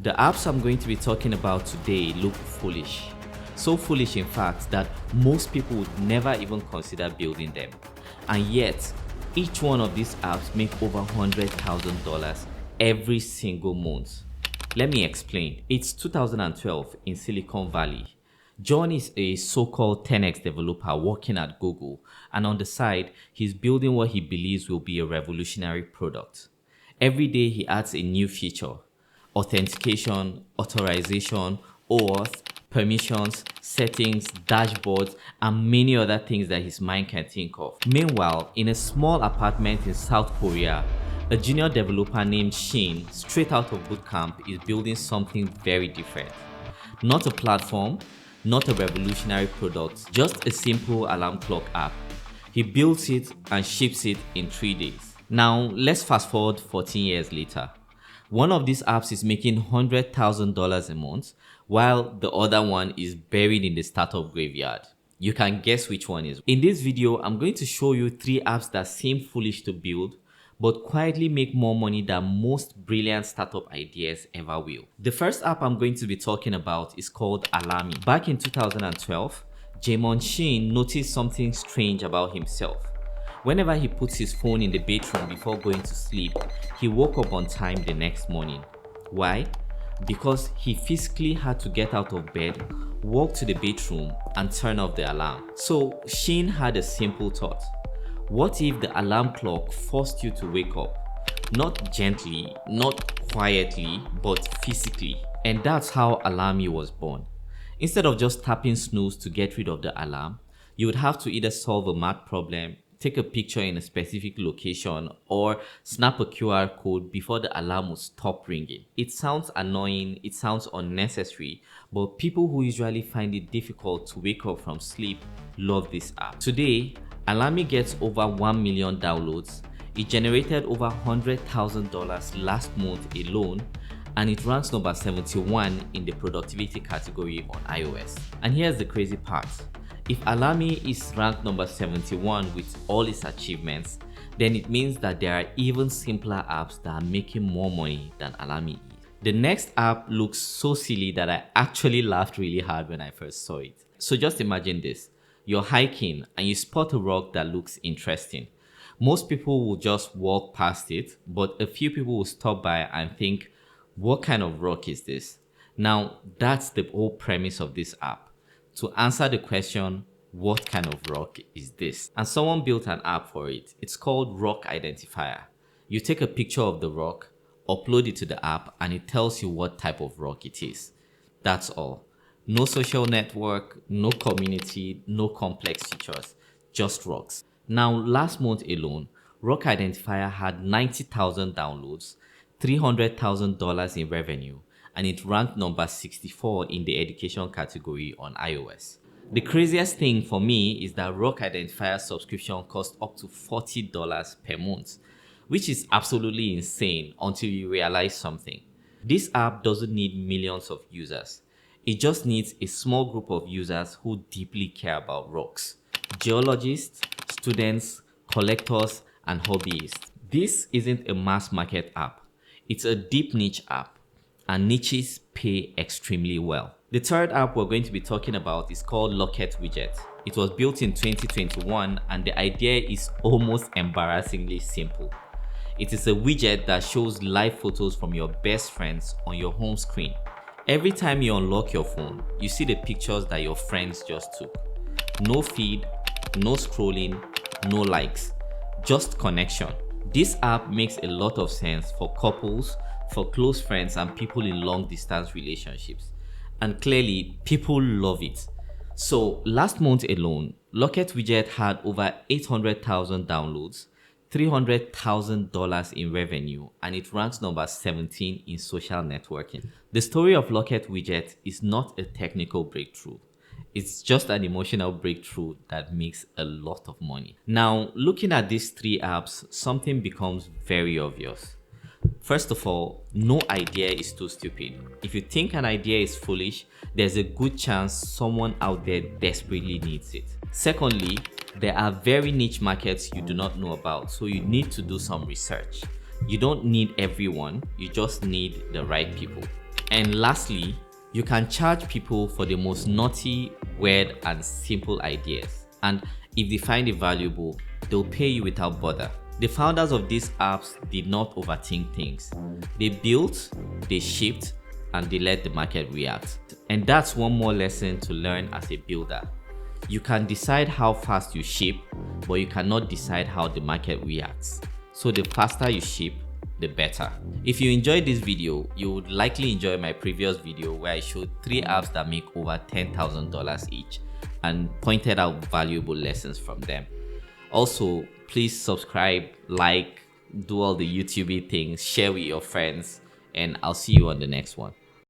The apps I'm going to be talking about today look foolish. So foolish in fact that most people would never even consider building them. And yet, each one of these apps make over $100,000 every single month. Let me explain. It's 2012 in Silicon Valley. John is a so-called 10x developer working at Google, and on the side, he's building what he believes will be a revolutionary product. Every day he adds a new feature: authentication, authorization, OAuth, permissions, settings, dashboards, and many other things that his mind can think of. Meanwhile, in a small apartment in South Korea, a junior developer named Shin, straight out of bootcamp, is building something very different. Not a platform, not a revolutionary product, just a simple alarm clock app. He builds it and ships it in 3 days. Now, let's fast forward 14 years later. One of these apps is making $100,000 a month, while the other one is buried in the startup graveyard. You can guess which one is. In this video, I'm going to show you 3 apps that seem foolish to build, but quietly make more money than most brilliant startup ideas ever will. The first app I'm going to be talking about is called Alarmy. Back in 2012, Jaemon Shin noticed something strange about himself. Whenever he puts his phone in the bedroom before going to sleep, he woke up on time the next morning. Why? Because he physically had to get out of bed, walk to the bedroom, and turn off the alarm. So Shin had a simple thought. What if the alarm clock forced you to wake up? Not gently, not quietly, but physically. And that's how Alarmy was born. Instead of just tapping snooze to get rid of the alarm, you would have to either solve a math problem, take a picture in a specific location, or snap a QR code before the alarm will stop ringing. It sounds annoying, it sounds unnecessary, but people who usually find it difficult to wake up from sleep love this app. Today, Alarmy gets over 1 million downloads. It generated over $100,000 last month alone, and it ranks number 71 in the productivity category on iOS. And here's the crazy part. If Alarmy is ranked number 71 with all its achievements, then it means that there are even simpler apps that are making more money than Alarmy is. The next app looks so silly that I actually laughed really hard when I first saw it. So just imagine this. You're hiking and you spot a rock that looks interesting. Most people will just walk past it, but a few people will stop by and think, what kind of rock is this? Now, that's the whole premise of this app. To answer the question, what kind of rock is this? And someone built an app for it. It's called Rock Identifier. You take a picture of the rock, upload it to the app, and it tells you what type of rock it is. That's all. No social network, no community, no complex features, just rocks. Now, last month alone, Rock Identifier had 90,000 downloads, $300,000 in revenue, and it ranked number 64 in the education category on iOS. The craziest thing for me is that Rock Identifier subscription costs up to $40 per month, which is absolutely insane until you realize something. This app doesn't need millions of users. It just needs a small group of users who deeply care about rocks. Geologists, students, collectors, and hobbyists. This isn't a mass market app. It's a deep niche app, and niches pay extremely well. The third app we're going to be talking about is called Locket Widget. It was built in 2021, and the idea is almost embarrassingly simple. It is a widget that shows live photos from your best friends on your home screen. Every time you unlock your phone, you see the pictures that your friends just took. No feed, no scrolling, no likes, just connection. This app makes a lot of sense for couples, for close friends, and people in long distance relationships. And clearly, people love it. So last month alone, Locket Widget had over 800,000 downloads, $300,000 in revenue, and it ranks number 17 in social networking. The story of Locket Widget is not a technical breakthrough. It's just an emotional breakthrough that makes a lot of money. Now, looking at these 3 apps, something becomes very obvious. First of all, no idea is too stupid. If you think an idea is foolish, there's a good chance someone out there desperately needs it. Secondly, there are very niche markets you do not know about, so you need to do some research. You don't need everyone, you just need the right people. And lastly, you can charge people for the most naughty, weird, and simple ideas. And if they find it valuable, they'll pay you without bother. The founders of these apps did not overthink things. They built, they shipped, and they let the market react. And that's one more lesson to learn as a builder. You can decide how fast you ship, but you cannot decide how the market reacts. So the faster you ship, the better. If you enjoyed this video, you would likely enjoy my previous video where I showed 3 apps that make over $10,000 each and pointed out valuable lessons from them. Also, please subscribe, like, do all the YouTube things, share with your friends, and I'll see you on the next one.